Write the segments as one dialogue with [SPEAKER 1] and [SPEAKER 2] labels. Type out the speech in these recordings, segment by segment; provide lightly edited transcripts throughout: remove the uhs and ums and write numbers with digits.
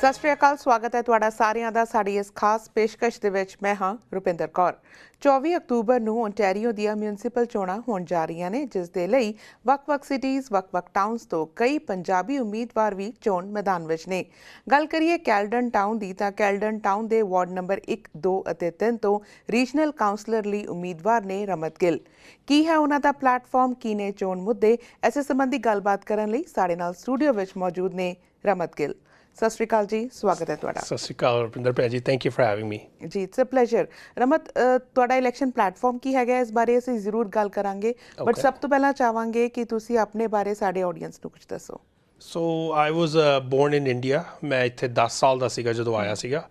[SPEAKER 1] ਸਤਿ ਸ਼੍ਰੀ ਅਕਾਲ, ਸਵਾਗਤ ਹੈ ਤੁਹਾਡਾ ਸਾਰਿਆਂ ਦਾ ਸਾਡੀ ਇਸ ਖਾਸ ਪੇਸ਼ਕਸ਼ ਦੇ ਵਿੱਚ। ਮੈਂ ਹਾਂ ਰੁਪਿੰਦਰ ਕੌਰ। 24 ਅਕਤੂਬਰ ਨੂੰ ਓਨਟਾਰੀਓ ਦੀਆਂ ਮਿਊਨਿਸਪਲ ਚੋਣਾਂ ਹੋਣ ਜਾ ਰਹੀਆਂ ਨੇ, ਜਿਸ ਦੇ ਲਈ ਵੱਖ-ਵੱਖ ਸਿਟੀਜ਼, ਵੱਖ-ਵੱਖ ਟਾਊਨਸ ਤੋਂ ਕਈ ਪੰਜਾਬੀ ਉਮੀਦਵਾਰ ਵੀ ਚੋਣ ਮੈਦਾਨ ਵਿੱਚ ਨੇ। ਗੱਲ ਕਰੀਏ ਕੈਲਡਨ ਟਾਊਨ ਦੀ ਤਾਂ ਕੈਲਡਨ ਟਾਊਨ ਦੇ ਵਾਰਡ ਨੰਬਰ 1, 2 ਅਤੇ 3 ਤੋਂ ਰੀਜਨਲ ਕਾਉਂਸਲਰ ਲਈ ਉਮੀਦਵਾਰ ਨੇ ਰਮਤ ਗਿੱਲ। ਕੀ ਹੈ ਉਹਨਾਂ ਦਾ ਪਲੇਟਫਾਰਮ, ਕੀ ਨੇ ਚੋਣ ਮੁੱਦੇ, ਇਸੇ ਸੰਬੰਧੀ ਗੱਲਬਾਤ ਕਰਨ ਲਈ ਸਾਡੇ ਨਾਲ ਸਟੂਡੀਓ ਵਿੱਚ ਮੌਜੂਦ ਨੇ ਰਮਤ ਗਿੱਲ। ਸਤਿ ਸ਼੍ਰੀ ਅਕਾਲ ਜੀ, ਸਵਾਗਤ ਹੈ ਤੁਹਾਡਾ।
[SPEAKER 2] ਸਤਿ ਸ਼੍ਰੀ ਅਕਾਲ ਰੁਪਿੰਦਰ ਭੈਣ ਜੀ, ਥੈਂਕ ਯੂ ਫॉर ਹੈਵਿੰਗ ਮੀ।
[SPEAKER 1] ਜੀ, ਇਟਸ ਅ ਪਲੇਜ਼ਰ। ਰਮਤ, ਤੁਹਾਡਾ ਇਲੈਕਸ਼ਨ ਪਲੇਟਫਾਰਮ ਕੀ ਹੈਗਾ, ਇਸ ਬਾਰੇ ਅਸੀਂ ਜ਼ਰੂਰ ਗੱਲ ਕਰਾਂਗੇ, ਬਟ ਸਭ ਤੋਂ ਪਹਿਲਾਂ ਚਾਹਾਂਗੇ ਕਿ ਤੁਸੀਂ ਆਪਣੇ ਬਾਰੇ ਸਾਡੇ ਆਡੀਅנס ਨੂੰ ਕੁਝ ਦੱਸੋ।
[SPEAKER 2] So I was born in India. ਮੈਂ ਇੱਥੇ 10 ਸਾਲ ਦਾ ਸੀਗਾ ਜਦੋਂ ਆਇਆ ਸੀਗਾ।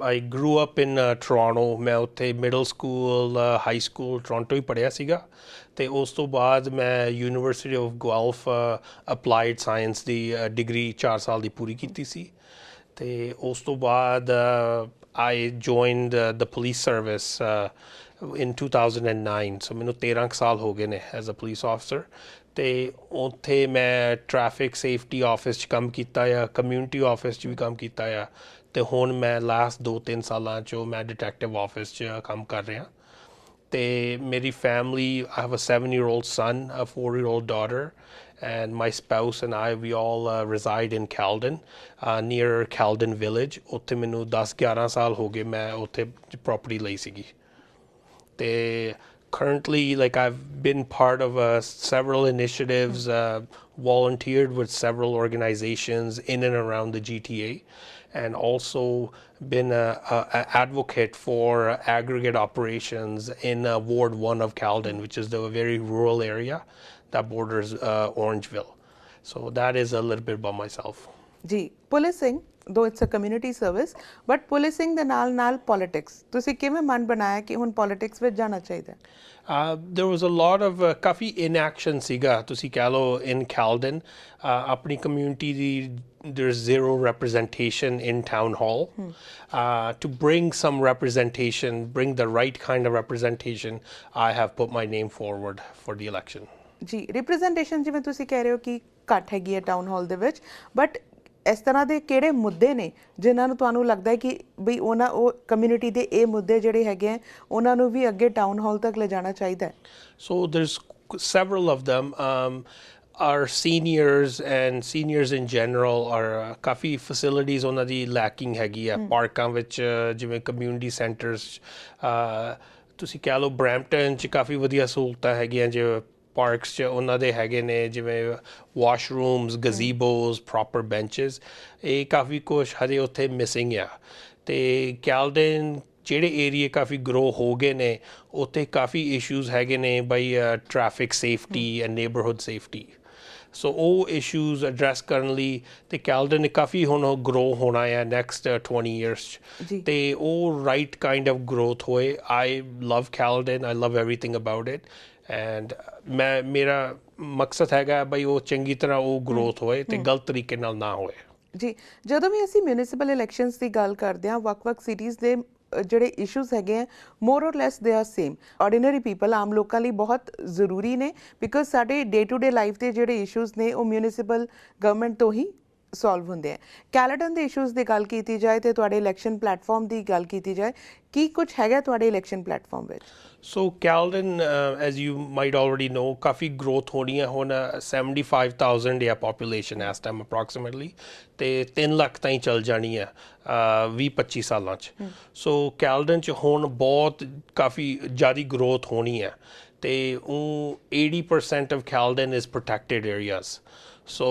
[SPEAKER 2] I grew up in Toronto. ਮੈਂ ਉੱਥੇ middle school, high school Toronto ਹੀ ਪੜ੍ਹਿਆ ਸੀਗਾ, ਅਤੇ ਉਸ ਤੋਂ ਬਾਅਦ ਮੈਂ university of Guelph applied science ਦੀ ਡਿਗਰੀ 4 ਸਾਲ ਦੀ ਪੂਰੀ ਕੀਤੀ ਸੀ। ਅਤੇ ਉਸ ਤੋਂ ਬਾਅਦ ਆਈ ਜੁਆਇਨਡ ਦ ਪੁਲਿਸ ਸਰਵਿਸ ਇਨ 2009। ਸੋ ਮੈਨੂੰ 13 ਕੁ ਸਾਲ ਹੋ ਗਏ ਨੇ ਐਜ਼ ਅ ਪੁਲਿਸ ਆਫਿਸਰ। ਅਤੇ ਉੱਥੇ ਮੈਂ ਟਰੈਫਿਕ ਸੇਫਟੀ ਆਫਿਸ 'ਚ ਕੰਮ ਕੀਤਾ ਆ, ਕਮਿਊਨਿਟੀ ਆਫਿਸ 'ਚ ਵੀ ਕੰਮ ਕੀਤਾ ਆ, ਅਤੇ ਹੁਣ ਮੈਂ ਲਾਸਟ 2-3 ਸਾਲਾਂ 'ਚੋਂ ਮੈਂ ਡਿਟੈਕਟਿਵ ਆਫਿਸ 'ਚ ਕੰਮ ਕਰ ਰਿਹਾ। ਅਤੇ ਮੇਰੀ family, I have a 7-year-old son, a 4-year-old daughter, and my spouse and I, we all reside in Caledon, near Caledon village. ਉੱਥੇ ਮੈਨੂੰ 10-11 ਸਾਲ ਹੋ ਗਏ ਮੈਂ ਉੱਥੇ ਪ੍ਰੋਪਰਟੀ ਲਈ ਸੀਗੀ। ਅਤੇ currently, like, I've been part of several initiatives, volunteered with several organizations in and around the GTA, and also been an advocate for aggregate operations in Ward 1 of Caledon, which is the very rural area that borders Orangeville. So that is a little bit about myself.
[SPEAKER 1] ਜੀ, policing, though it's a community service, but policing ਦੇ ਨਾਲ politics, ਤੁਸੀਂ ਕਿਵੇਂ ਮਨ ਬਣਾਇਆ ਕਿ ਹੁਣ politics ਵਿੱਚ ਜਾਣਾ ਚਾਹੀਦਾ?
[SPEAKER 2] There was a lot of coffee inaction ਸੀਗਾ, ਤੁਸੀਂ ਕਹਿ ਲਓ, in Caledon. ਆਪਣੀ community the there's zero representation in town hall. To bring some representation, bring the right kind of representation, I have put my name forward for the election.
[SPEAKER 1] ਜੀ, representation ਜਿਵੇਂ ਤੁਸੀਂ ਕਹਿ ਰਹੇ ਹੋ ਕਿ ਘੱਟ ਹੈਗੀ ਹੈ ਟਾਊਨ ਹਾਲ ਦੇ ਵਿੱਚ, ਬਟ ਇਸ ਤਰ੍ਹਾਂ ਦੇ ਕਿਹੜੇ ਮੁੱਦੇ ਨੇ ਜਿਨ੍ਹਾਂ ਨੂੰ ਤੁਹਾਨੂੰ ਲੱਗਦਾ ਹੈ ਕਿ ਬਈ ਉਹ ਕਮਿਊਨਿਟੀ ਦੇ ਇਹ ਮੁੱਦੇ ਜਿਹੜੇ ਹੈਗੇ ਆ ਉਹਨਾਂ ਨੂੰ ਵੀ ਅੱਗੇ ਟਾਊਨ ਹਾਲ ਤੱਕ ਲਿਜਾਣਾ ਚਾਹੀਦਾ ਹੈ?
[SPEAKER 2] So there's several of them. Our seniors in general are coffee facilities ਉਹਨਾਂ ਦੀ lacking ਹੈਗੀ ਆ। ਪਾਰਕਾਂ ਵਿੱਚ, ਜਿਵੇਂ ਕਮਿਊਨਿਟੀ ਸੈਂਟਰਸ, ਤੁਸੀਂ ਕਹਿ ਲਓ ਬਰੈਂਪਟਨ 'ਚ ਕਾਫੀ ਵਧੀਆ ਸਹੂਲਤਾਂ ਹੈਗੀਆਂ, ਜਿਵੇਂ ਪਾਰਕਸ 'ਚ ਉਹਨਾਂ ਦੇ ਹੈਗੇ ਨੇ, ਜਿਵੇਂ ਵਾਸ਼ਰੂਮਸ, ਗਜ਼ੀਬੋਜ਼, ਪ੍ਰੋਪਰ ਬੈਂਚਸ। ਇਹ ਕਾਫੀ ਕੁਛ ਹਜੇ ਉੱਥੇ ਮਿਸਿੰਗ ਆ। ਅਤੇ ਕੈਲਡਨ ਜਿਹੜੇ ਏਰੀਏ ਕਾਫੀ ਗਰੋ ਹੋ ਗਏ ਨੇ, ਉੱਥੇ ਕਾਫੀ ਇਸ਼ੂਜ਼ ਹੈਗੇ ਨੇ ਬਈ traffic safety and neighbourhood safety. So ਉਹ ਇਸ਼ੂਜ਼ ਐਡਰੈਸ ਕਰਨ ਲਈ ਅਤੇ ਕੈਲਡਨ ਨੇ ਕਾਫੀ ਹੁਣ ਗਰੋ ਹੋਣਾ ਆ ਨੈਕਸਟ 20 years 'ਚ, ਅਤੇ ਉਹ ਰਾਈਟ ਕਾਈਂਡ ਆਫ ਗਰੋਥ ਹੋਏ। I love Caledon, I love everything about it, and ਮੇਰਾ ਮਕਸਦ ਹੈਗਾ ਬਈ ਉਹ ਚੰਗੀ ਤਰ੍ਹਾਂ ਉਹ ਗਰੋਥ ਹੋਏ ਅਤੇ ਗਲਤ ਤਰੀਕੇ ਨਾਲ ਨਾ ਹੋਏ। ਜੀ,
[SPEAKER 1] ਜਦੋਂ ਵੀ ਅਸੀਂ ਮਿਊਨਿਸਪਲ ਇਲੈਕਸ਼ਨਸ ਦੀ ਗੱਲ ਕਰਦੇ ਹਾਂ, ਵੱਖ-ਵੱਖ ਸਿਟੀਜ਼ ਦੇ ਜਿਹੜੇ ਇਸ਼ੂਜ਼ ਹੈਗੇ ਆ, ਮੋਰ or less they are same. Ordinary people, ਆਮ ਲੋਕਾਂ ਲਈ ਬਹੁਤ ਜ਼ਰੂਰੀ ਨੇ, ਬਿਕੋਜ਼ ਸਾਡੇ ਡੇ ਟੂ ਡੇ ਲਾਈਫ ਦੇ ਜਿਹੜੇ ਇਸ਼ੂਜ਼ ਨੇ ਉਹ ਮਿਊਨਿਸਪਲ ਗਵਰਨਮੈਂਟ ਤੋਂ ਹੀ ਸੋਲਵ ਹੁੰਦੇ ਆ। ਕੈਲਡਨ ਦੇ ਇਸ਼ੂਜ਼ ਦੀ ਗੱਲ ਕੀਤੀ ਜਾਏ ਅਤੇ ਤੁਹਾਡੇ ਇਲੈਕਸ਼ਨ ਪਲੇਟਫਾਰਮ ਦੀ ਗੱਲ ਕੀਤੀ ਜਾਏ, ਕੀ ਕੁਛ ਹੈਗਾ ਤੁਹਾਡੇ ਇਲੈਕਸ਼ਨ ਪਲੇਟਫਾਰਮ ਵਿੱਚ?
[SPEAKER 2] So Caledon, as you might already know, ਕਾਫੀ ਗਰੋਥ ਹੋਣੀ ਹੈ ਹੁਣ। 75,000 ਆ ਪਾਪੂਲੇਸ਼ਨ ਇਸ ਟਾਈਮ ਅਪਰੋਕਸੀਮੇਟਲੀ, ਅਤੇ 3 ਲੱਖ ਤਾਈਂ ਚੱਲ ਜਾਣੀ ਹੈ 20-25 ਸਾਲਾਂ 'ਚ। ਸੋ ਕੈਲਡਨ 'ਚ ਹੁਣ ਬਹੁਤ ਕਾਫੀ ਜ਼ਿਆਦਾ ਗਰੋਥ ਹੋਣੀ ਹੈ, ਅਤੇ ਉਹ 80% of Caledon is protected areas. So,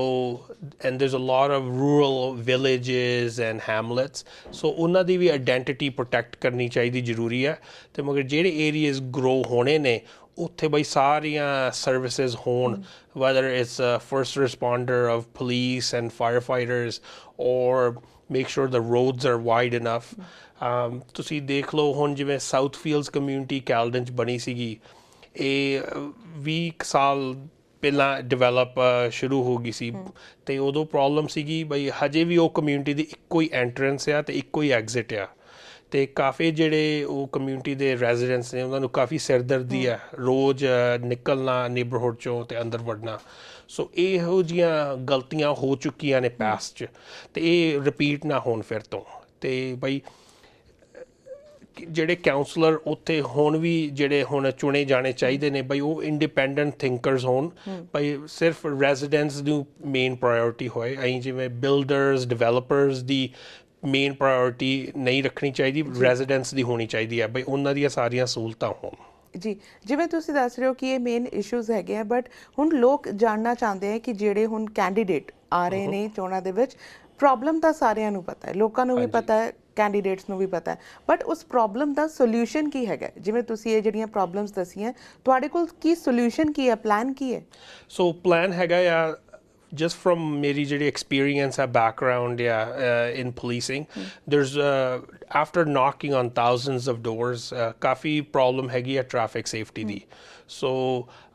[SPEAKER 2] and there's a lot of rural villages and hamlets, so ਉਹਨਾਂ ਦੀ ਵੀ ਆਈਡੈਂਟੀਟੀ ਪ੍ਰੋਟੈਕਟ ਕਰਨੀ ਚਾਹੀਦੀ, ਜ਼ਰੂਰੀ ਹੈ। ਅਤੇ ਮਗਰ ਜਿਹੜੇ ਏਰੀਆਜ਼ ਗਰੋ ਹੋਣੇ ਨੇ ਉੱਥੇ ਬਈ ਸਾਰੀਆਂ ਸਰਵਿਸਿਜ਼ ਹੋਣ, whether it's a first responder of police and firefighters, or make sure the roads are wide enough. ਤੁਸੀਂ ਦੇਖ ਲਓ ਹੁਣ ਜਿਵੇਂ ਸਾਊਥਫੀਲਡਸ ਕਮਿਊਨਿਟੀ ਕੈਲਡਨ 'ਚ ਬਣੀ ਸੀਗੀ, ਇਹ 20 ਸਾਲ ਪਹਿਲਾਂ ਡਿਵੈਲਪ ਸ਼ੁਰੂ ਹੋ ਗਈ ਸੀ, ਅਤੇ ਉਦੋਂ ਪ੍ਰੋਬਲਮ ਸੀਗੀ ਬਈ ਹਜੇ ਵੀ ਉਹ ਕਮਿਊਨਿਟੀ ਦੀ ਇੱਕੋ ਹੀ ਐਂਟਰੈਂਸ ਆ ਅਤੇ ਇੱਕੋ ਹੀ ਐਗਜ਼ਿਟ ਆ, ਤੇ ਕਾਫੀ ਜਿਹੜੇ ਉਹ ਕਮਿਊਨਿਟੀ ਦੇ ਰੈਜ਼ੀਡੈਂਟਸ ਨੇ ਉਹਨਾਂ ਨੂੰ ਕਾਫੀ ਸਿਰਦਰਦੀ ਹੈ ਰੋਜ਼ ਨਿਕਲਣਾ ਨੇਬਰਹੁੱਡ ਚੋਂ ਤੇ ਅੰਦਰ ਵੜਨਾ ਸੋ ਇਹੋ ਜਿਹੀਆਂ ਗਲਤੀਆਂ ਹੋ ਚੁੱਕੀਆਂ ਨੇ ਪਾਸਟ 'ਚ ਤੇ ਇਹ ਰਿਪੀਟ ਨਾ ਹੋਣ ਫਿਰ ਤੋਂ ਤੇ ਬਈ ਜਿਹੜੇ ਕਾਉਂਸਲਰ ਉੱਥੇ ਹੁਣ ਵੀ ਜਿਹੜੇ ਹੁਣ ਚੁਣੇ ਜਾਣੇ ਚਾਹੀਦੇ ਨੇ ਬਈ ਉਹ ਇੰਡੀਪੈਂਡੈਂਟ ਥਿੰਕਰਸ ਹੋਣ ਬਈ ਸਿਰਫ ਰੈਜ਼ੀਡੈਂਟਸ ਨੂੰ ਮੇਨ ਪ੍ਰਾਇੋਰਟੀ ਹੋਏ ਅਸੀਂ ਜਿਵੇਂ ਬਿਲਡਰਸ ਡਿਵੈਲਪਰਸ ਦੀ ਮੇਨ ਪ੍ਰਾਇੋਰਟੀ ਨਹੀਂ ਰੱਖਣੀ ਚਾਹੀਦੀ ਰੈਜ਼ੀਡੈਂਟਸ ਦੀ ਹੋਣੀ ਚਾਹੀਦੀ ਹੈ ਬਈ ਉਹਨਾਂ ਦੀਆਂ ਸਾਰੀਆਂ ਸਹੂਲਤਾਂ ਹੋਣ
[SPEAKER 1] ਜੀ ਜਿਵੇਂ ਤੁਸੀਂ ਦੱਸ ਰਹੇ ਹੋ ਕਿ ਇਹ ਮੇਨ ਇਸ਼ੂਜ਼ ਹੈਗੇ ਆ ਬਟ ਹੁਣ ਲੋਕ ਜਾਣਨਾ ਚਾਹੁੰਦੇ ਆ ਕਿ ਜਿਹੜੇ ਹੁਣ ਕੈਂਡੀਡੇਟ ਆ ਰਹੇ ਨੇ ਚੋਣਾਂ ਦੇ ਵਿੱਚ ਪ੍ਰੋਬਲਮ ਤਾਂ ਸਾਰਿਆਂ ਨੂੰ ਪਤਾ ਹੈ ਲੋਕਾਂ ਨੂੰ ਵੀ ਪਤਾ ਹੈ ਕੈਂਡੀਡੇਟਸ ਨੂੰ ਵੀ ਪਤਾ ਹੈ ਬਟ ਉਸ ਪ੍ਰੋਬਲਮ ਦਾ ਸੋਲਿਊਸ਼ਨ ਕੀ ਹੈਗਾ ਜਿਵੇਂ ਤੁਸੀਂ ਇਹ ਜਿਹੜੀਆਂ ਪ੍ਰੋਬਲਮਸ ਦੱਸੀਆਂ ਤੁਹਾਡੇ ਕੋਲ ਕੀ ਸੋਲਿਊਸ਼ਨ ਕੀ ਹੈ ਪਲਾਨ ਕੀ ਹੈ
[SPEAKER 2] ਸੋ ਪਲਾਨ ਹੈਗਾ ਆ just from ਮੇਰੀ ਜਿਹੜੀ experience ਹੈ background in policing there's after knocking on thousands of doors coffee problem ਹੈਗੀ ਆ traffic safety the so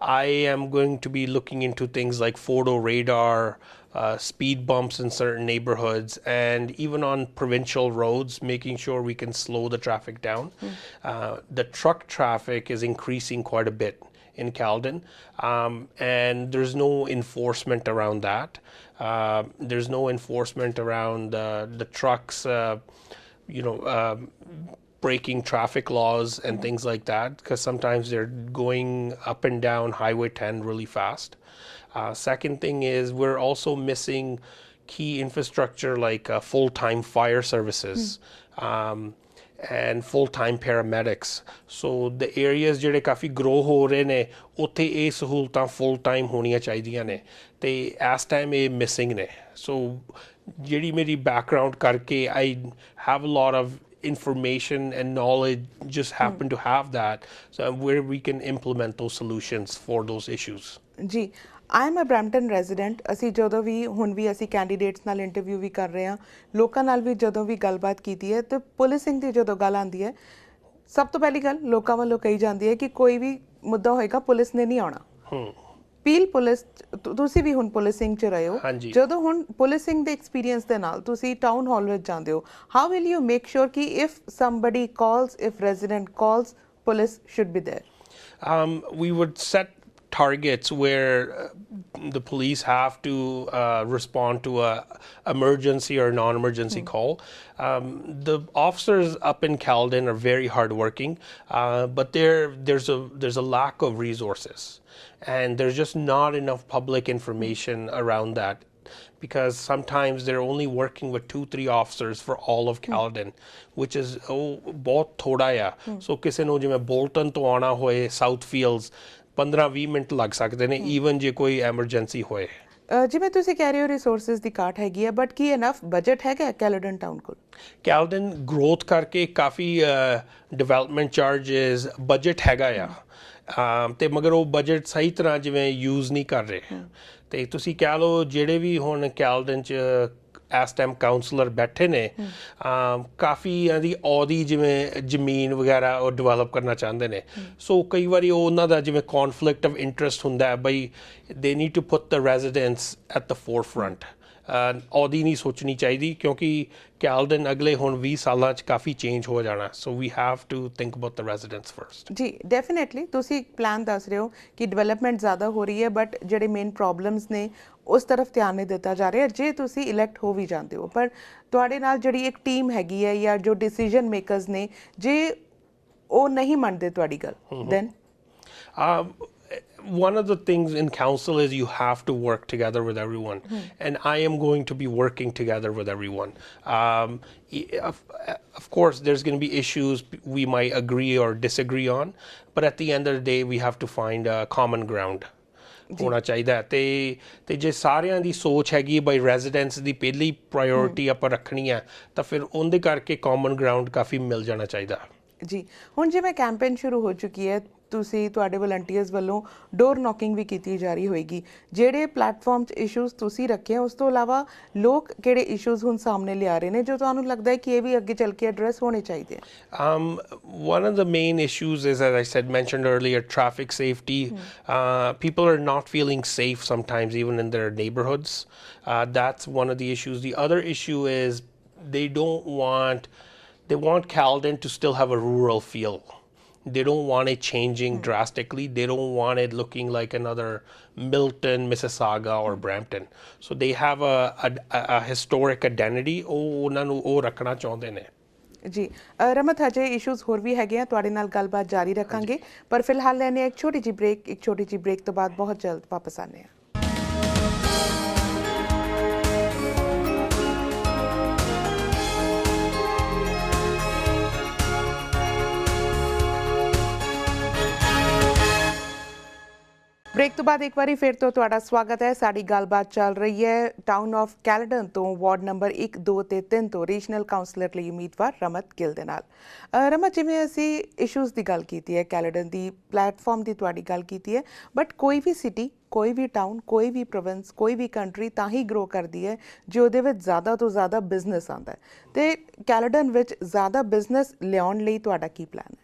[SPEAKER 2] I am going to be looking into things like photo radar speed bumps in certain neighborhoods and even on provincial roads making sure we can slow the traffic down the truck traffic is increasing quite a bit in Caledon and there's no enforcement around that there's no enforcement around the trucks breaking traffic laws and things like that because sometimes they're going up and down highway 10 really fast second thing is we're also missing key infrastructure like full-time fire services and full-time paramedics so the areas ਜਿਹੜੇ ਕਾਫੀ grow ਹੋ ਰਹੇ ਨੇ ਉੱਥੇ ਇਹ ਸਹੂਲਤਾਂ full-time ਹੋਣੀਆਂ ਚਾਹੀਦੀਆਂ ਨੇ ਤੇ ਇਸ ਟਾਈਮ ਇਹ missing ਨੇ so ਜਿਹੜੀ ਮੇਰੀ background ਕਰਕੇ I have a lot of information and knowledge just happen to have that so where we can implement those solutions for those issues
[SPEAKER 1] ਜੀ I am a Brampton resident ਅਸੀਂ ਜਦੋਂ ਵੀ ਹੁਣ ਵੀ ਅਸੀਂ ਕੈਂਡੀਡੇਟਸ ਨਾਲ ਇੰਟਰਵਿਊ ਵੀ ਕਰ ਰਹੇ ਹਾਂ ਲੋਕਾਂ ਨਾਲ ਵੀ ਜਦੋਂ ਵੀ ਗੱਲਬਾਤ ਕੀਤੀ ਹੈ ਤੇ ਪੁਲਿਸਿੰਗ ਦੀ ਜਦੋਂ ਗੱਲ ਆਉਂਦੀ ਹੈ ਸਭ ਤੋਂ ਪਹਿਲੀ ਗੱਲ ਲੋਕਾਂ ਵੱਲੋਂ ਕਹੀ ਜਾਂਦੀ ਹੈ ਕਿ ਕੋਈ ਵੀ ਮੁੱਦਾ ਹੋਏਗਾ ਪੁਲਿਸ ਨੇ ਨਹੀਂ ਆਉਣਾ ਪੀਲ ਪੁਲਿਸ ਤੁਸੀਂ ਵੀ ਹੁਣ ਪੁਲਿਸਿੰਗ 'ਚ ਰਹੇ ਹੋ ਜਦੋਂ ਹੁਣ ਪੁਲਿਸਿੰਗ ਦੇ ਐਕਸਪੀਰੀਅੰਸ ਦੇ ਨਾਲ ਤੁਸੀਂ ਟਾਊਨ ਹਾਲ ਵਿੱਚ ਜਾਂਦੇ ਹੋ how will you make sure ਕਿ if somebody calls if resident calls police should be there
[SPEAKER 2] we would set targets where the police have to respond to a emergency or non-emergency call. The officers up in Caledon are very hardworking, but there's a lack of resources, and there's just not enough public information around that. Because sometimes they're only working with 2-3 officers for all of Caledon, which is बहुत थोड़ा है. So किसी ਨੂੰ ਜਿਵੇਂ Bolton ਤੋਂ ਆਉਣਾ ਹੋਏ Southfields 15-20 minute ਲੱਗ ਸਕਦੇ ਨੇ ਈਵਨ ਜੇ ਕੋਈ ਐਮਰਜੈਂਸੀ ਹੋਏ
[SPEAKER 1] ਜਿਵੇਂ ਤੁਸੀਂ ਕਹਿ ਰਹੇ ਹੋ ਰਿਸੋਰਸਿਸ ਦੀ ਘਾਟ ਹੈਗੀ ਹੈ ਬਟ ਕੀ ਇਨਫ ਬਜਟ ਹੈਗਾ ਕੈਲਡਨ ਟਾਊਨ ਕੋਲ
[SPEAKER 2] ਕੈਲਡਨ ਗਰੋਥ ਕਰਕੇ ਕਾਫੀ ਡਿਵੈਲਪਮੈਂਟ ਚਾਰजेस ਬਜਟ ਹੈਗਾ ਆ ਤੇ ਮਗਰ ਉਹ ਬਜਟ ਸਹੀ ਤਰ੍ਹਾਂ ਜਿਵੇਂ ਯੂਜ਼ ਨਹੀਂ ਕਰ ਰਹੇ ਤੇ ਤੁਸੀਂ ਕਹਿ ਲਓ ਜਿਹੜੇ ਵੀ ਹੁਣ ਕੈਲਡਨ 'ਚ ਇਸ ਟਾਈਮ ਕਾਉਂਸਲਰ ਬੈਠੇ ਨੇ ਕਾਫੀ ਦੀ ਉਹਦੀ ਜਿਵੇਂ ਜ਼ਮੀਨ ਵਗੈਰਾ ਉਹ ਡਿਵੈਲਪ ਕਰਨਾ ਚਾਹੁੰਦੇ ਨੇ ਸੋ ਕਈ ਵਾਰੀ ਉਹ ਉਹਨਾਂ ਦਾ ਜਿਵੇਂ ਕੌਨਫਲਿਕਟ ਆਫ ਇੰਟਰਸਟ ਹੁੰਦਾ ਹੈ ਬਈ they need to put the residents at the forefront ਉਹਦੀ ਨਹੀਂ ਸੋਚਣੀ ਚਾਹੀਦੀ ਕਿਉਂਕਿ ਕੈਲਡਨ ਅਗਲੇ ਹੁਣ 20 ਸਾਲਾਂ 'ਚ ਕਾਫੀ ਚੇਂਜ ਹੋ ਜਾਣਾ so we have to think about the residents first
[SPEAKER 1] ਜੀ ਡੈਫੀਨੇਟਲੀ ਤੁਸੀਂ ਇੱਕ ਪਲਾਨ ਦੱਸ ਰਹੇ ਹੋ ਕਿ ਡਿਵੈਲਪਮੈਂਟ ਜ਼ਿਆਦਾ ਹੋ ਰਹੀ ਹੈ ਬਟ ਜਿਹੜੇ ਮੇਨ ਪ੍ਰੋਬਲਮਸ ਨੇ ਉਸ ਤਰਫ ਧਿਆਨ ਨਹੀਂ ਦਿੱਤਾ ਜਾ ਰਿਹਾ ਜੇ ਤੁਸੀਂ ਇਲੈਕਟ ਹੋ ਵੀ ਜਾਂਦੇ ਹੋ ਪਰ ਤੁਹਾਡੇ ਨਾਲ ਜਿਹੜੀ ਇੱਕ ਟੀਮ ਹੈਗੀ ਹੈ ਜਾਂ ਜੋ ਡਿਸੀਜਨ ਮੇਕਰਸ ਨੇ ਜੇ ਉਹ ਨਹੀਂ ਮੰਨਦੇ ਤੁਹਾਡੀ ਗੱਲ then
[SPEAKER 2] one of the things in council is you have to work together with everyone and I am going to be working together with everyone of course there's going to be issues we might agree or disagree on but at the end of the day we have to find a common ground ਹੋਣਾ ਚਾਹੀਦਾ ਤੇ ਜੇ ਸਾਰਿਆਂ ਦੀ ਸੋਚ ਹੈਗੀ ਬਾਈ residents ਦੀ ਪਹਿਲੀ priority ਆਪਾਂ ਰੱਖਣੀ ਹੈ ਤਾਂ ਫਿਰ ਉਹਦੇ ਕਰਕੇ ਕਾਮਨ ਗਰਾਊਂਡ ਕਾਫੀ ਮਿਲ ਜਾਣਾ ਚਾਹੀਦਾ
[SPEAKER 1] ਜੀ ਹੁਣ ਜਿਵੇਂ ਕੈਂਪੇਨ ਸ਼ੁਰੂ ਹੋ ਚੁੱਕੀ ਹੈ ਤੁਸੀਂ ਤੁਹਾਡੇ ਵਲੰਟੀਅਰਸ ਵੱਲੋਂ ਡੋਰ ਨੌਕਿੰਗ ਵੀ ਕੀਤੀ ਜਾ ਰਹੀ ਹੋਏਗੀ ਜਿਹੜੇ ਪਲੇਟਫਾਰਮ 'ਚ ਇਸ਼ੂਜ਼ ਤੁਸੀਂ ਰੱਖੇ ਉਸ ਤੋਂ ਇਲਾਵਾ ਲੋਕ ਕਿਹੜੇ ਇਸ਼ੂਜ਼ ਹੁਣ ਸਾਹਮਣੇ ਲਿਆ ਰਹੇ ਨੇ ਜੋ ਤੁਹਾਨੂੰ ਲੱਗਦਾ ਹੈ ਕਿ ਇਹ ਵੀ ਅੱਗੇ ਚੱਲ ਕੇ ਐਡਰੈਸ ਹੋਣੇ ਚਾਹੀਦੇ
[SPEAKER 2] one of the main issues is as I mentioned earlier traffic safety people are not feeling safe sometimes even in their neighborhoods that's one of the issues the other issue is they don't want they want Caledon to still have a rural feel. They don't want it changing drastically. They don't want it looking like another Milton, Mississauga, or Brampton. So they have a historic identity. ਉਹ ਉਹਨਾਂ ਨੂੰ ਉਹ ਰੱਖਣਾ ਚਾਹੁੰਦੇ ਨੇ.
[SPEAKER 1] ਜੀ ਰਮਤ, ਹਜੇ issues ਹੋਰ ਵੀ ਹੈਗੇ ਆ, ਤੁਹਾਡੇ ਨਾਲ ਗੱਲਬਾਤ ਜਾਰੀ ਰੱਖਾਂਗੇ, ਪਰ ਫਿਲਹਾਲ ਲੈਣੇ ਇੱਕ ਛੋਟੀ ਜਿਹੀ ਬ੍ਰੇਕ ਤੋਂ ਬਾਅਦ ਬਹੁਤ ਜਲਦ ਵਾਪਸ ਆਉਂਦੇ ਹਾਂ. ਬ੍ਰੇਕ ਤੋਂ ਬਾਅਦ ਇੱਕ ਵਾਰੀ ਫਿਰ ਤੋਂ ਤੁਹਾਡਾ ਸਵਾਗਤ ਹੈ. ਸਾਡੀ ਗੱਲਬਾਤ ਚੱਲ ਰਹੀ ਹੈ ਟਾਊਨ ਆਫ ਕੈਲਡਨ ਤੋਂ ਵਾਰਡ ਨੰਬਰ 1, 2 ਤੇ 3 ਤੋਂ ਰੀਜਨਲ ਕਾਉਂਸਲਰ ਲਈ ਉਮੀਦਵਾਰ ਰਮਤ ਗਿੱਲ ਦੇ ਨਾਲ. ਰਮਤ, ਜਿਵੇਂ ਅਸੀਂ ਇਸ਼ੂਜ਼ ਦੀ ਗੱਲ ਕੀਤੀ ਹੈ, ਕੈਲਡਨ ਦੀ ਪਲੈਟਫਾਰਮ ਦੀ ਤੁਹਾਡੀ ਗੱਲ ਕੀਤੀ ਹੈ, ਬਟ ਕੋਈ ਵੀ ਸਿਟੀ, ਕੋਈ ਵੀ ਟਾਊਨ, ਕੋਈ ਵੀ ਪ੍ਰੋਵਿੰਸ, ਕੋਈ ਵੀ ਕੰਟਰੀ ਤਾਂ ਹੀ ਗਰੋ ਕਰਦੀ ਹੈ ਜੇ ਉਹਦੇ ਵਿੱਚ ਜ਼ਿਆਦਾ ਤੋਂ ਜ਼ਿਆਦਾ ਬਿਜ਼ਨਸ ਆਉਂਦਾ ਹੈ. ਅਤੇ ਕੈਲਡਨ ਵਿੱਚ ਜ਼ਿਆਦਾ ਬਿਜ਼ਨਸ ਲਿਆਉਣ ਲਈ ਤੁਹਾਡਾ ਕੀ ਪਲਾਨ ਹੈ?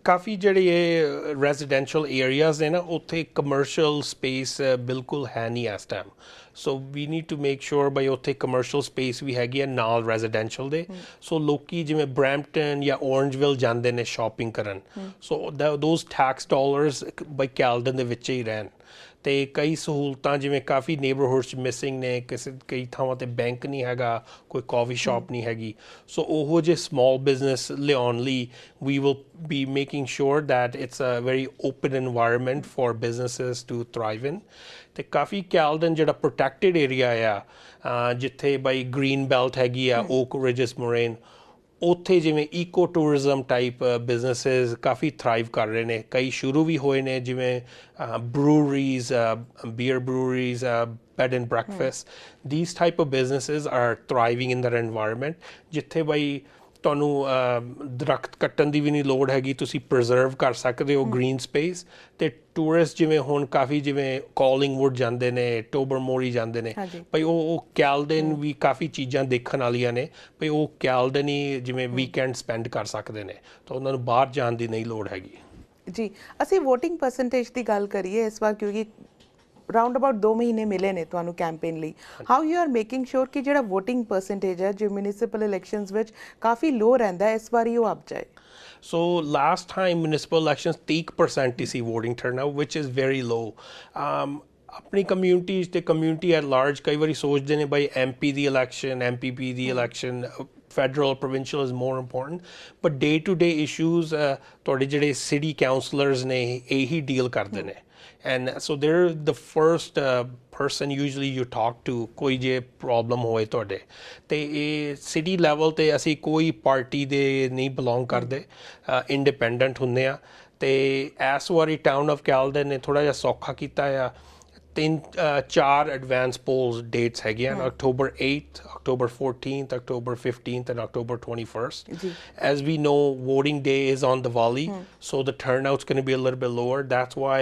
[SPEAKER 2] ਕਾਫੀ ਜਿਹੜੇ ਇਹ ਰੈਜ਼ੀਡੈਂਸ਼ੀਅਲ ਏਰੀਆਜ਼ ਨੇ ਨਾ, ਉੱਥੇ ਕਮਰਸ਼ੀਅਲ ਸਪੇਸ ਬਿਲਕੁਲ ਹੈ ਨਹੀਂ ਇਸ time. So we need to make sure ਬਈ ਉੱਥੇ ਕਮਰਸ਼ੀਅਲ ਸਪੇਸ ਵੀ ਹੈਗੀ ਹੈ ਨਾਲ ਰੈਜ਼ੀਡੈਂਸ਼ੀਅਲ ਦੇ. ਸੋ ਲੋਕੀ ਜਿਵੇਂ ਬਰੈਂਪਟਨ ਜਾਂ ਔਰੰਜਵਿਲ ਜਾਂਦੇ ਨੇ ਸ਼ਾਪਿੰਗ ਕਰਨ, ਸੋ ਦੋਜ਼ ਟੈਕਸ ਡਾਲਰਸ ਬਈ ਕੈਲਡਨ ਦੇ ਵਿੱਚ ਹੀ ਰਹਿਣ. ਅਤੇ ਕਈ ਸਹੂਲਤਾਂ ਜਿਵੇਂ ਕਾਫੀ ਨੇਬਰਹੁੱਡ 'ਚ ਮਿਸਿੰਗ ਨੇ, ਕਈ ਥਾਵਾਂ 'ਤੇ ਬੈਂਕ ਨਹੀਂ ਹੈਗਾ, ਕੋਈ ਕਾਫੀ ਸ਼ਾਪ ਨਹੀਂ ਹੈਗੀ. ਸੋ ਉਹੋ ਜਿਹੇ ਸਮਾਲ ਬਿਜ਼ਨਸ ਲਿਆਉਣ ਲਈ we will be making sure that it's a very open environment for businesses to thrive in. ਤੇ ਕਾਫੀ ਕੈਲਡਨ ਜਿਹੜਾ ਪ੍ਰੋਟੈਕਟਿਡ ਏਰੀਆ ਆ, ਜਿੱਥੇ ਬਾਈ ਗ੍ਰੀਨ ਬੈਲਟ ਹੈਗੀ ਆ, ਓਕ ਰਿਜਸ ਮੋਰੇਨ, ਉੱਥੇ ਜਿਵੇਂ ਈਕੋ ਟੂਰਿਜ਼ਮ ਟਾਈਪ ਬਿਜ਼ਨਸਿਸ ਕਾਫੀ ਥਰਾਈਵ ਕਰ ਰਹੇ ਨੇ. ਕਈ ਸ਼ੁਰੂ ਵੀ ਹੋਏ ਨੇ, ਜਿਵੇਂ ਬਰੂਰੀਜ਼, beer ਬਰੂਰੀਜ਼, bed and breakfast. These type of businesses are thriving in that environment, ਜਿੱਥੇ ਬਾਈ ਤੁਹਾਨੂੰ ਦਰਖਤ ਕੱਟਣ ਦੀ ਵੀ ਨਹੀਂ ਲੋੜ ਹੈਗੀ, ਤੁਸੀਂ ਪ੍ਰੀਜ਼ਰਵ ਕਰ ਸਕਦੇ ਹੋ ਗ੍ਰੀਨ ਸਪੇਸ. ਅਤੇ ਟੂਰਿਸਟ ਜਿਵੇਂ ਹੁਣ ਕਾਫੀ ਜਿਵੇਂ ਕਾਲਿੰਗਵੁੱਡ ਜਾਂਦੇ ਨੇ, ਟੋਬਰਮੋਰੀ ਜਾਂਦੇ ਨੇ, ਭਈ ਉਹ ਕੈਲਡਨ ਵੀ ਕਾਫੀ ਚੀਜ਼ਾਂ ਦੇਖਣ ਵਾਲੀਆਂ ਨੇ, ਭਈ ਉਹ ਕੈਲਡਨ ਹੀ ਜਿਵੇਂ ਵੀਕਐਂਡ ਸਪੈਂਡ ਕਰ ਸਕਦੇ ਨੇ, ਤਾਂ ਉਹਨਾਂ ਨੂੰ ਬਾਹਰ ਜਾਣ ਦੀ ਨਹੀਂ ਲੋੜ ਹੈਗੀ. ਜੀ,
[SPEAKER 1] ਅਸੀਂ ਵੋਟਿੰਗ ਪਰਸੈਂਟੇਜ ਦੀ ਗੱਲ ਕਰੀਏ ਇਸ ਵਾਰ, ਕਿਉਂਕਿ ਰਾਊਂਡ ਅਬਾਊਟ 2 ਮਹੀਨੇ ਮਿਲੇ ਨੇ ਤੁਹਾਨੂੰ ਕੈਂਪੇਨ ਲਈ. ਹਾਊ ਯੂ ਆਰ ਮੇਕਿੰਗ ਸ਼ੋਰ ਕਿ ਜਿਹੜਾ ਵੋਟਿੰਗ ਪਰਸੈਂਟੇਜ ਹੈ ਜੋ ਮਿਊਨਿਸਪਲ ਇਲੈਕਸ਼ਨਸ ਵਿੱਚ ਕਾਫੀ ਲੋ ਰਹਿੰਦਾ ਹੈ, ਇਸ ਵਾਰੀ ਉਹ ਅਪ ਜਾਏ?
[SPEAKER 2] So last time municipal elections 30% C voting turnout, which is very low. ਆਪਣੀ ਕਮਿਊਨਿਟੀ ਤੇ ਕਮਿਊਨਿਟੀ ਐਟ ਲਾਰਜ ਕਈ ਵਾਰੀ ਸੋਚਦੇ ਨੇ ਬਾਈ MP the election, MPP the election, federal, provincial is more important, but day-to-day issues ਤੁਹਾਡੇ ਜਿਹੜੇ city councillors ਨੇ ਇਹੀ ਡੀਲ ਕਰਦੇ ਨੇ. And so they're the first person usually you talk to ਕੋਈ ਜੇ ਪ੍ਰੋਬਲਮ ਹੋਏ ਤੁਹਾਡੇ. ਅਤੇ ਇਹ ਸਿਟੀ ਲੈਵਲ 'ਤੇ ਅਸੀਂ ਕੋਈ ਪਾਰਟੀ ਦੇ ਨਹੀਂ ਬਿਲੋਂਗ ਕਰਦੇ, ਇੰਡੀਪੈਂਡੈਂਟ ਹੁੰਦੇ ਆ. ਅਤੇ ਇਸ ਵਾਰੀ ਟਾਊਨ ਆਫ ਕੈਲਡਨ ਨੇ ਥੋੜ੍ਹਾ ਜਿਹਾ ਸੌਖਾ ਕੀਤਾ ਆ. 4 ਐਡਵਾਂਸ ਪੋਲਸ ਡੇਟਸ ਹੈਗੀਆਂ, October 8th, October 14th, October 15th, and October 21st. As we know, voting day is on Diwali, so the turnout's going to be a little bit lower. That's why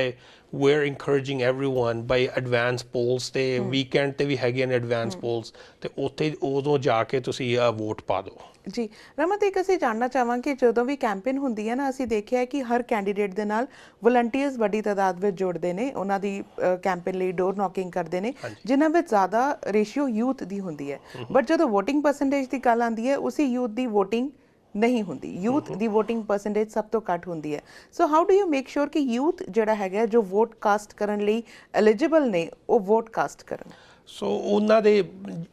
[SPEAKER 2] we're encouraging everyone by advance polls ਤੇ weekend ਤੇ ਵੀ ਹੈਗੇ ਨੇ advance polls, ਤੇ ਉੱਥੇ ਉਦੋਂ ਜਾ ਕੇ ਤੁਸੀਂ vote ਪਾ ਦਿਓ.
[SPEAKER 1] ਜੀ ਰਮਤ, ਇੱਕ ਅਸੀਂ ਜਾਣਨਾ ਚਾਹਾਂਗੇ, ਜਦੋਂ ਵੀ ਕੈਂਪੇਨ ਹੁੰਦੀ ਹੈ ਨਾ, ਅਸੀਂ ਦੇਖਿਆ ਕਿ ਹਰ ਕੈਂਡੀਡੇਟ ਦੇ ਨਾਲ ਵਲੰਟੀਅਰਸ ਵੱਡੀ ਤਾਦਾਦ ਵਿੱਚ ਜੁੜਦੇ ਨੇ, ਉਹਨਾਂ ਦੀ ਕੈਂਪੇਨ ਲਈ ਡੋਰ ਨੌਕਿੰਗ ਕਰਦੇ ਨੇ, ਜਿਨ੍ਹਾਂ ਵਿੱਚ ਜ਼ਿਆਦਾ ਰੇਸ਼ੀਓ ਯੂਥ ਦੀ ਹੁੰਦੀ ਹੈ. ਬਟ ਜਦੋਂ ਵੋਟਿੰਗ ਪਰਸੈਂਟੇਜ ਦੀ ਗੱਲ ਆਉਂਦੀ ਹੈ, ਉਸੇ ਯੂਥ ਦੀ ਵੋਟਿੰਗ ਨਹੀਂ ਹੁੰਦੀ, ਯੂਥ ਦੀ ਵੋਟਿੰਗ ਪਰਸੈਂਟੇਜ ਸਭ ਤੋਂ ਘੱਟ ਹੁੰਦੀ ਹੈ. So how do you make sure ਕਿ ਯੂਥ ਜਿਹੜਾ ਹੈਗਾ ਜੋ ਵੋਟ ਕਾਸਟ ਕਰਨ ਲਈ ਐਲੀਜੀਬਲ ਨੇ, ਉਹ ਵੋਟ ਕਾਸਟ ਕਰਨ?
[SPEAKER 2] ਸੋ ਉਹਨਾਂ ਦੇ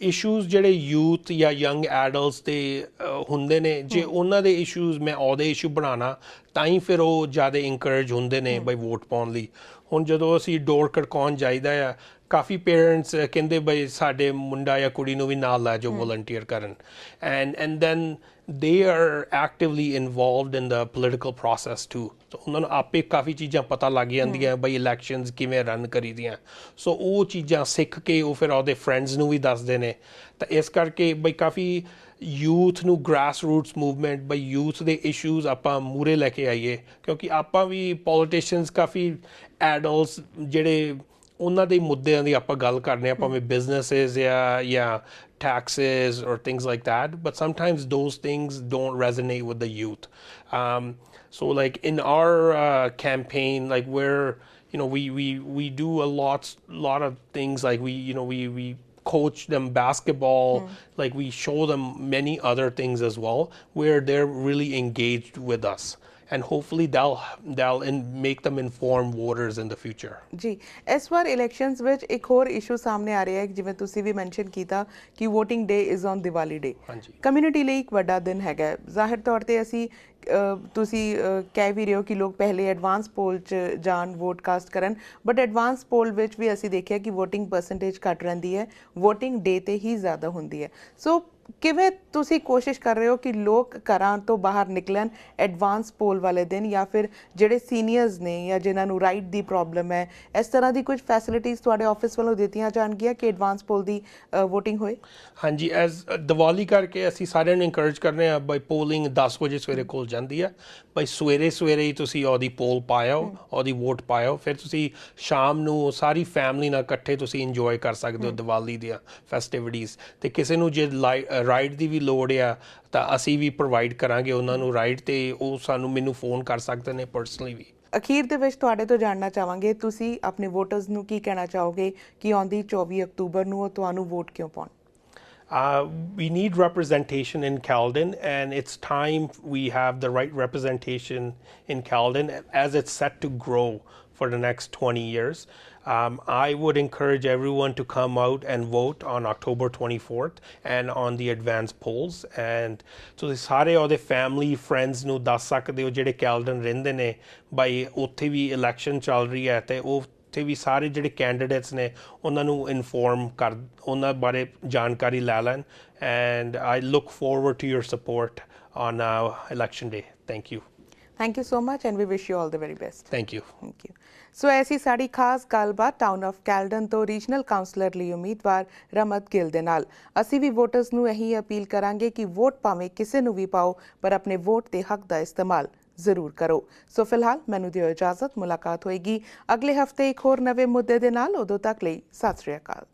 [SPEAKER 2] ਇਸ਼ੂਜ਼ ਜਿਹੜੇ ਯੂਥ ਜਾਂ ਯੰਗ ਐਡਲਟਸ ਦੇ ਹੁੰਦੇ ਨੇ, ਜੇ ਉਹਨਾਂ ਦੇ ਇਸ਼ੂਜ਼ ਮੈਂ ਉਹਦੇ ਇਸ਼ੂ ਬਣਾਉਣਾ, ਤਾਂ ਹੀ ਫਿਰ ਉਹ ਜ਼ਿਆਦਾ ਇੰਕਰੇਜ ਹੁੰਦੇ ਨੇ ਬਈ ਵੋਟ ਪਾਉਣ ਲਈ. ਹੁਣ ਜਦੋਂ ਅਸੀਂ ਡੋਰ ਖੜਕਾਉਣ ਜਾਈਦਾ ਆ, ਕਾਫੀ ਪੇਰੈਂਟਸ ਕਹਿੰਦੇ ਬਈ ਸਾਡੇ ਮੁੰਡਾ ਜਾਂ ਕੁੜੀ ਨੂੰ ਵੀ ਨਾਲ ਲੈ ਜਾਓ ਵਲੰਟੀਅਰ ਕਰਨ. And then they are actively involved in the political process too. So ਉਹਨਾਂ ਨੂੰ ਆਪੇ ਕਾਫੀ ਚੀਜ਼ਾਂ ਪਤਾ ਲੱਗ ਜਾਂਦੀਆਂ ਬਈ ਇਲੈਕਸ਼ਨਸ ਕਿਵੇਂ ਰਨ ਕਰੀਦੀਆਂ. ਸੋ ਉਹ ਚੀਜ਼ਾਂ ਸਿੱਖ ਕੇ ਉਹ ਫਿਰ ਉਹਦੇ ਫਰੈਂਡਸ ਨੂੰ ਵੀ ਦੱਸਦੇ ਨੇ. ਤਾਂ ਇਸ ਕਰਕੇ ਬਈ ਕਾਫੀ ਯੂਥ ਨੂੰ ਗ੍ਰਾਸ ਰੂਟਸ ਮੂਵਮੈਂਟ, ਬਈ ਯੂਥ ਦੇ ਇਸ਼ੂਜ਼ ਆਪਾਂ ਮੂਹਰੇ ਲੈ ਕੇ ਆਈਏ, ਕਿਉਂਕਿ ਆਪਾਂ ਵੀ ਪੋਲੀਟੀਸ਼ੀਅਨਸ ਕਾਫੀ ਐਡਲਟਸ ਜਿਹੜੇ ਉਹਨਾਂ ਦੇ ਮੁੱਦਿਆਂ ਦੀ ਆਪਾਂ ਗੱਲ ਕਰਨੇ ਆ, ਭਾਵੇਂ ਬਿਜ਼ਨਸਿਸ ਜਾਂ taxes or things like that, but sometimes those things don't resonate with the youth. So like in our campaign, like we're, we do a lot of things, like we coach them basketball, like we show them many other things as well, where they're really engaged with us, and hopefully make them informed voters in the future.
[SPEAKER 1] ਜੀ ਇਸ ਵਾਰ elections ਵਿੱਚ ਇੱਕ ਹੋਰ issue ਸਾਹਮਣੇ ਆ ਰਿਹਾ ਹੈ, ਜਿਵੇਂ ਤੁਸੀਂ ਵੀ ਮੈਂਸ਼ਨ ਕੀਤਾ ਕਿ VOTING day is on Diwali day.
[SPEAKER 2] ਹਾਂਜੀ।
[SPEAKER 1] ਕਮਿਊਨਿਟੀ ਲਈ ਇੱਕ ਵੱਡਾ ਦਿਨ ਹੈਗਾ। ਜ਼ਾਹਿਰ ਤੌਰ ਤੇ ਅਸੀਂ ਤੁਸੀਂ ਕਹਿ ਵੀ ਰਹੇ ਹੋ ਕਿ ਲੋਕ ਪਹਿਲੇ ਐਡਵਾਂਸ ਪੋਲ 'ਚ ਜਾਣ, ਵੋਟ ਕਾਸਟ ਕਰਨ, ਬਟ ਐਡਵਾਂਸ ਪੋਲ ਵਿੱਚ ਵੀ ਅਸੀਂ ਦੇਖਿਆ ਕਿ VOTING ਪਰਸੈਂਟੇਜ ਘੱਟ ਰਹਿੰਦੀ ਹੈ, VOTING ਡੇ ਤੇ ਹੀ ਜ਼ਿਆਦਾ ਹੁੰਦੀ ਹੈ। ਸੋ ਕਿਵੇਂ ਤੁਸੀਂ ਕੋਸ਼ਿਸ਼ ਕਰ ਰਹੇ ਹੋ ਕਿ ਲੋਕ ਘਰਾਂ ਤੋਂ ਬਾਹਰ ਨਿਕਲਣ ਐਡਵਾਂਸ ਪੋਲ ਵਾਲੇ ਦਿਨ, ਜਾਂ ਫਿਰ ਜਿਹੜੇ ਸੀਨੀਅਰਸ ਨੇ ਜਾਂ ਜਿਨ੍ਹਾਂ ਨੂੰ ਰਾਈਟ ਦੀ ਪ੍ਰੋਬਲਮ ਹੈ, ਇਸ ਤਰ੍ਹਾਂ ਦੀ ਕੁਝ ਫੈਸਿਲਿਟੀਜ਼ ਤੁਹਾਡੇ ਆਫਿਸ ਵੱਲੋਂ ਦਿੱਤੀਆਂ ਜਾਣਗੀਆਂ ਕਿ ਐਡਵਾਂਸ ਪੋਲ ਦੀ VOTING ਹੋਏ?
[SPEAKER 2] ਹਾਂਜੀ, ਐਜ਼ ਦੀਵਾਲੀ ਕਰਕੇ ਅਸੀਂ ਸਾਰਿਆਂ ਨੂੰ ਇਨਕਰੇਜ ਕਰ ਰਹੇ ਹਾਂ ਬਾਈ ਪੋਲਿੰਗ 10 ਵਜੇ ਸਵੇਰੇ ਖੁੱਲ੍ਹ ਜਾਂਦੀ ਹੈ, ਬਾਈ ਸਵੇਰੇ ਹੀ ਤੁਸੀਂ ਉਹਦੀ ਪੋਲ ਪਾਇਓ, ਉਹਦੀ ਵੋਟ ਪਾਇਓ, ਫਿਰ ਤੁਸੀਂ ਸ਼ਾਮ ਨੂੰ ਸਾਰੀ ਫੈਮਿਲੀ ਨਾਲ ਇਕੱਠੇ ਤੁਸੀਂ ਇੰਜੋਏ ਕਰ ਸਕਦੇ ਹੋ ਦੀਵਾਲੀ ਦੀਆਂ ਫੈਸਟੀਵਿਟੀਜ਼। ਅਤੇ ਕਿਸੇ ਨੂੰ ਜੇ ਰਾਈਡ ਦੀ ਵੀ ਲੋੜ ਆ ਤਾਂ ਅਸੀਂ ਵੀ ਪ੍ਰੋਵਾਈਡ ਕਰਾਂਗੇ ਉਹਨਾਂ ਨੂੰ ਰਾਈਡ, ਅਤੇ ਉਹ ਮੈਨੂੰ ਫੋਨ ਕਰ ਸਕਦੇ ਨੇ ਪਰਸਨਲੀ ਵੀ।
[SPEAKER 1] ਅਖੀਰ ਦੇ ਵਿੱਚ ਤੁਹਾਡੇ ਤੋਂ ਜਾਣਨਾ ਚਾਹਾਂਗੇ, ਤੁਸੀਂ ਆਪਣੇ ਵੋਟਰਸ ਨੂੰ ਕੀ ਕਹਿਣਾ ਚਾਹੋਗੇ ਕਿ ਆਉਂਦੀ 24 ਅਕਤੂਬਰ ਨੂੰ ਉਹ ਤੁਹਾਨੂੰ ਵੋਟ ਕਿਉਂ ਪਾਉਣ?
[SPEAKER 2] We need representation in Caledon, and it's time we have the right representation in Caledon as it's set to grow for the next 20 years. I would encourage everyone to come out and vote on October 24th and on the advanced polls. And so the ਸਾਰੇ ਉਹਦੇ family friends ਨੂੰ ਦੱਸ ਸਕਦੇ ਹੋ ਜਿਹੜੇ Caledon ਰਹਿੰਦੇ ਨੇ, ਬਾਈ ਉੱਥੇ ਵੀ election ਚੱਲ ਰਹੀ ਹੈ, ਤੇ ਉੱਥੇ ਵੀ ਸਾਰੇ ਜਿਹੜੇ ਕੈਂਡੀਡੇਟਸ ਨੇ ਉਹਨਾਂ ਨੂੰ ਇਨਫੋਰਮ ਕਰ, ਉਹਨਾਂ ਬਾਰੇ ਜਾਣਕਾਰੀ ਲੈ ਲੈਣ। And I look forward to your support on election day. Thank you.
[SPEAKER 1] Thank you so much and we wish you all the very best.
[SPEAKER 2] Thank you.
[SPEAKER 1] Thank you. ਸੋ ਐਸੀ ਸਾਡੀ ਖਾਸ ਗੱਲਬਾਤ ਟਾਊਨ ਆਫ ਕੈਲਡਨ ਤੋਂ regional councillor ਲਈ ਉਮੀਦਵਾਰ ਰਮਤ ਗਿੱਲ ਦੇ ਨਾਲ। ਅਸੀਂ ਵੀ voters ਨੂੰ ਇਹੀ ਅਪੀਲ ਕਰਾਂਗੇ ਕਿ ਵੋਟ ਭਾਵੇਂ ਕਿਸੇ ਨੂੰ ਵੀ ਪਾਓ, ਪਰ ਆਪਣੇ ਵੋਟ ਦੇ ਹੱਕ ਦਾ ਇਸਤੇਮਾਲ ਜ਼ਰੂਰ ਕਰੋ। ਸੋ ਫਿਲਹਾਲ ਮੈਨੂੰ ਦਿਓ ਇਜਾਜ਼ਤ, ਮੁਲਾਕਾਤ ਹੋਏਗੀ ਅਗਲੇ ਹਫਤੇ ਇੱਕ ਹੋਰ ਨਵੇਂ ਮੁੱਦੇ ਦੇ ਨਾਲ। ਉਦੋਂ ਤੱਕ ਲਈ ਸਤਿ ਸ਼੍ਰੀ ਅਕਾਲ।